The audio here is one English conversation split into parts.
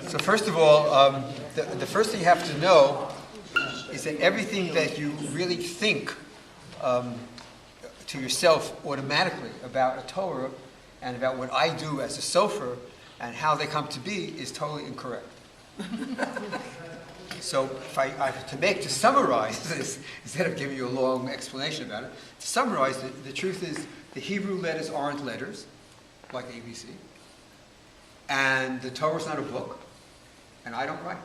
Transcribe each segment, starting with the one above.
So first of all, the first thing you have to know is that everything that you really think to yourself automatically about a Torah and about what I do as a sofer and how they come to be is totally incorrect. So to summarize this, instead of giving you a long explanation about it, to summarize it, the truth is the Hebrew letters aren't letters, like ABC, and the Torah is not a book, and I don't write.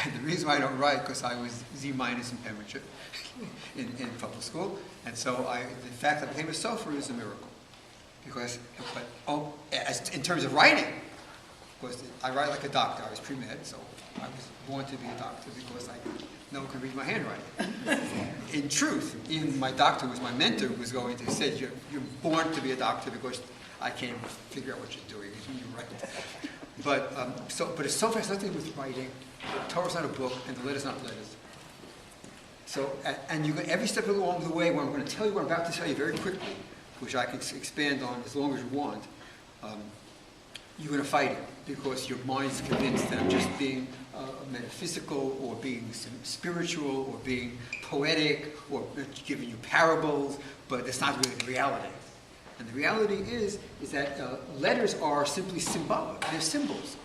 And the reason why I don't write because I was Z- in penmanship in public school, and so the fact that I became a sofer is a miracle. In terms of writing, because I write like a doctor. I was pre-med, so I was born to be a doctor because no one could read my handwriting. In truth, even my doctor, who was my mentor, was going to say, you're born to be a doctor because I can't figure out what you're doing. You're right. But a sofer has nothing to do with writing. The Torah's not a book, and the letters not letters. So, and you every step along the way, what I'm going to tell you, what I'm about to tell you very quickly, which I can expand on as long as you want, you're going to fight it because your mind's convinced that I'm just being metaphysical or being spiritual or being poetic or giving you parables, but it's not really the reality. And the reality is that letters are simply symbolic. They're symbols.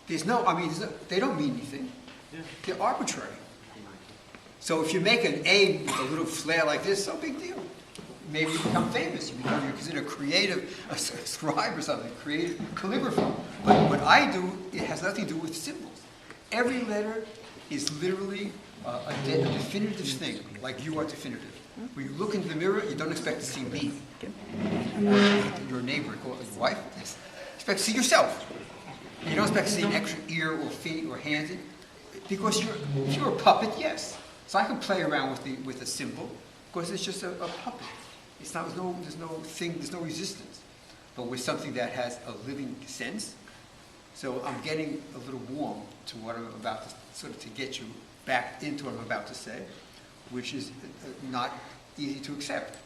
They don't mean anything. Yeah. They're arbitrary. So if you make an A with a little flair like this, no big deal. Maybe you become famous. You're considered a scribe or something, creative calligrapher. But what I do, it has nothing to do with symbols. Every letter is literally a definitive thing, like you are definitive. When you look into the mirror, you don't expect to see me, or your neighbor, or your wife. You expect to see yourself. You don't expect to see an extra ear or feet or hands, because if you're a puppet, yes. So I can play around with a symbol, because it's just a puppet. It's not, there's no resistance. But with something that has a living sense, so I'm getting a little warm to what I'm about to, sort of to get you back into what I'm about to say, which is not easy to accept.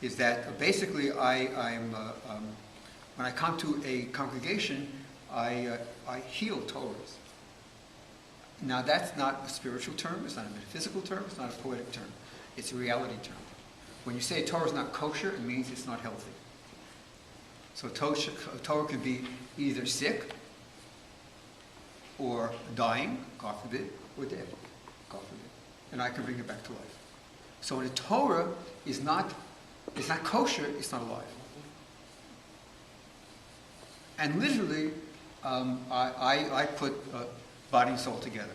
Is that basically when I come to a congregation, I heal Torahs. Now that's not a spiritual term, it's not a metaphysical term, it's not a poetic term. It's a reality term. When you say a Torah is not kosher, it means it's not healthy. So a Torah can be either sick, or dying, God forbid, or dead, God forbid. And I can bring it back to life. So when a Torah is not kosher, it's not alive. And literally, I put body and soul together.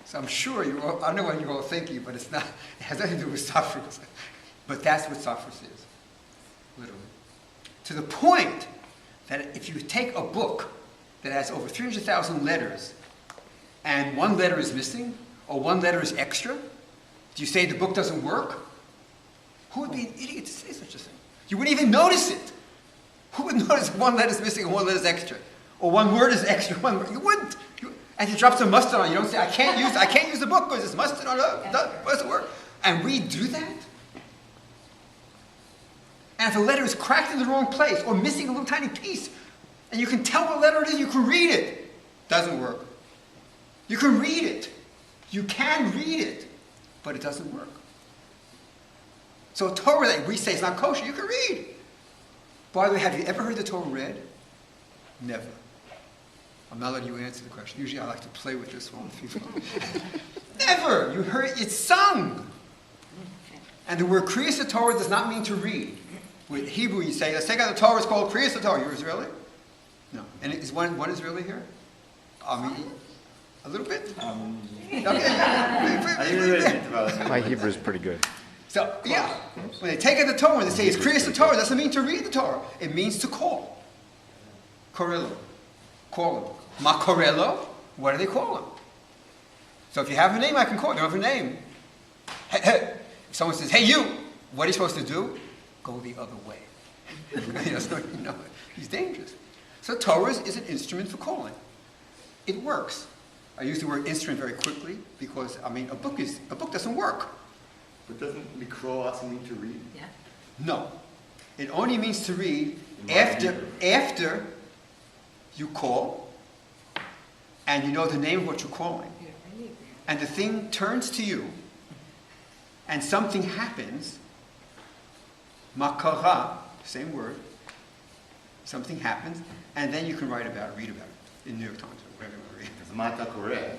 So I'm sure I know what you're all thinking, but it has nothing to do with suffrage. But that's what suffrage is, literally. To the point that if you take a book that has over 300,000 letters, and one letter is missing, or one letter is extra, do you say the book doesn't work? Who would be an idiot to say such a thing? You wouldn't even notice it. Who would notice one letter is missing and one letter is extra? Or one word is extra, one word. You wouldn't. And you drop some mustard on it. You don't say, I can't use the book because it's mustard on it. What does it work? And we do that? And if a letter is cracked in the wrong place or missing a little tiny piece, and you can tell what letter it is, you can read it. Doesn't work. You can read it. You can read it. But it doesn't work. So a Torah that we say is not kosher, you can read. By the way, have you ever heard the Torah read? Never. I'm not letting you answer the question. Usually I like to play with this one. Never! You heard it's sung. And the word Kriyas Torah does not mean to read. With Hebrew you say, let's take out the Torah, it's called Kriyas Torah. You're Israeli? No. And is one Israeli here? I mean, a little bit? My Hebrew is pretty good. So, yeah. When they take out the Torah and they say it's Kriyas Torah, it doesn't mean to read the Torah. It means to call. Korelo. Call him. Ma korelo, what do they call him? So if you have a name, I can call it. You don't have a name. Hey, hey. If someone says, hey, you, what are you supposed to do? Go the other way. He's dangerous. So Torah is an instrument for calling. It works. I use the word instrument very quickly because, a book doesn't work. But doesn't Mikro also mean to read? Yeah. No. It only means to read after you call and you know the name of what you're calling. And the thing turns to you and something happens. Makara, same word. Something happens, and then you can write about it, read about it in New York Times or wherever you want to read. Mata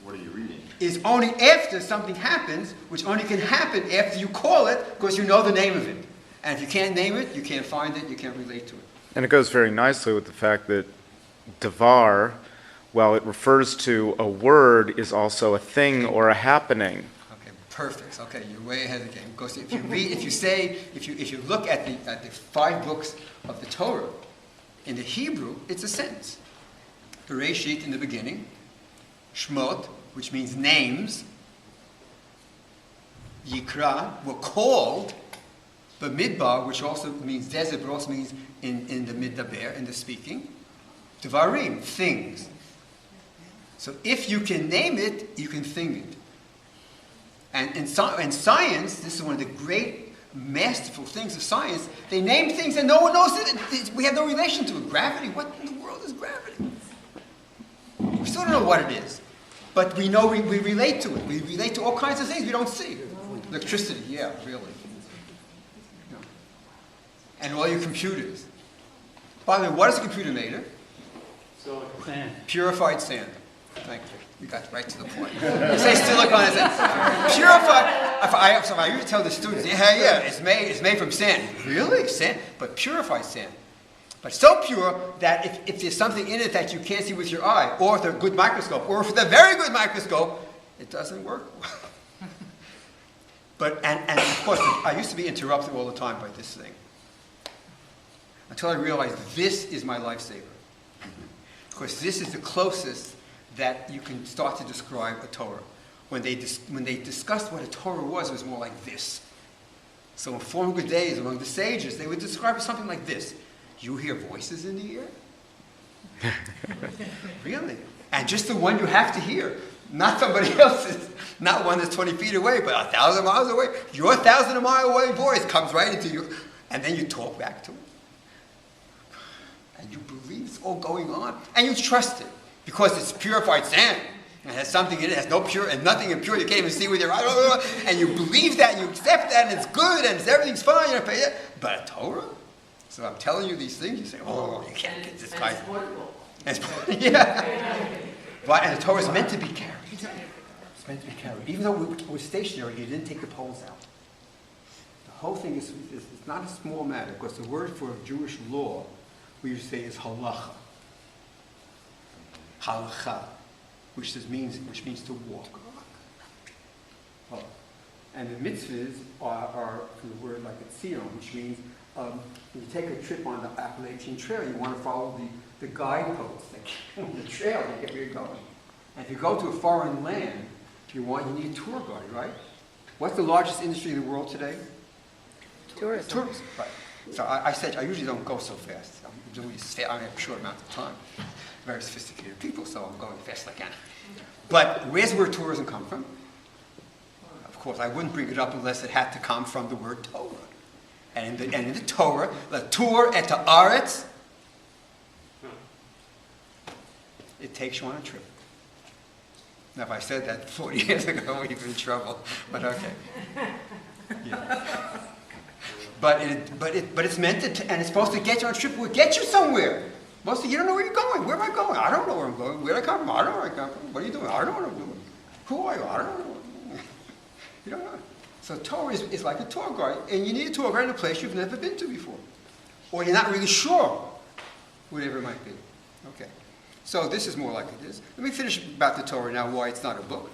what are you reading? Is only after something happens, which only can happen after you call it, because you know the name of it. And if you can't name it, you can't find it, you can't relate to it. And it goes very nicely with the fact that davar, while it refers to a word, is also a thing or a happening. Okay, perfect. Okay, you're way ahead of the game. Because if you read, if you look at the 5 books of the Torah, in the Hebrew, it's a sentence. Bereshit in the beginning, Shmot, which means names, Yikra, were called, but Midbar, which also means desert, but also means in the Midaber, in the speaking, Devarim, things. So if you can name it, you can thing it. And in science, this is one of the great masterful things of science, they name things and no one knows it. We have no relation to it. Gravity, what in the world is gravity? We still don't know what it is. But we know we relate to it. We relate to all kinds of things we don't see. Electricity, yeah, really. No. And all your computers. By the way, what is a computer made of? Sand. Purified sand. Thank you. You got right to the point. You say silicon, I say purified. So I usually tell the students, yeah, it's made from sand. Really? Sand? But purified sand. But so pure that if there's something in it that you can't see with your eye, or with a good microscope, or with a very good microscope, it doesn't work. But and of course, I used to be interrupted all the time by this thing. Until I realized this is my lifesaver. Because this is the closest that you can start to describe a Torah. When they discussed what a Torah was, it was more like this. So in former days, among the sages, they would describe it something like this. You hear voices in the ear? Really? And just the one you have to hear. Not somebody else's. Not one that's 20 feet away, but 1,000 miles away. Your 1,000 mile away voice comes right into you. And then you talk back to it. And you believe it's all going on. And you trust it. Because it's purified sand. And it has something in it. It has no pure and nothing impure. You can't even see with your eyes. And you believe that and you accept that and it's good and everything's fine. You pay it. But a Torah? So I'm telling you these things, you say, oh, you can't get this guy. It's portable. Yeah. But, and the Torah is meant to be carried. It's meant to be carried. Even though it was stationary, you didn't take the poles out. The whole thing is not a small matter, because the word for Jewish law, we used to say, is halacha. Halacha, which means to walk. Oh. And the mitzvahs are from the word like a tzion, which means when you take a trip on the Appalachian Trail, you want to follow the guideposts that keep on the trail to get where you're going. And if you go to a foreign land, you need a tour guide, right? What's the largest industry in the world today? Tourism. Tourism, right. So I said I usually don't go so fast. I'm doing this fast. I have a short amount of time. Very sophisticated people, so I'm going fast as I can. But where's where tourism come from? Of course, I wouldn't bring it up unless it had to come from the word Torah. And in the Torah, the Tur et haaretz, it takes you on a trip. Now, if I said that 40 years ago, we'd be in trouble. But okay. Yeah. But it's meant to, and it's supposed to get you on a trip. It will get you somewhere. Most of you don't know where you're going. Where am I going? I don't know where I'm going. Where did I come from? I don't know where I come from. What are you doing? I don't know what I'm doing. Who are you? I don't know. You don't know. So Torah is like a tour guide, and you need a tour guide in a place you've never been to before. Or you're not really sure, whatever it might be. Okay. So this is more like it is. Let me finish about the Torah now, why it's not a book.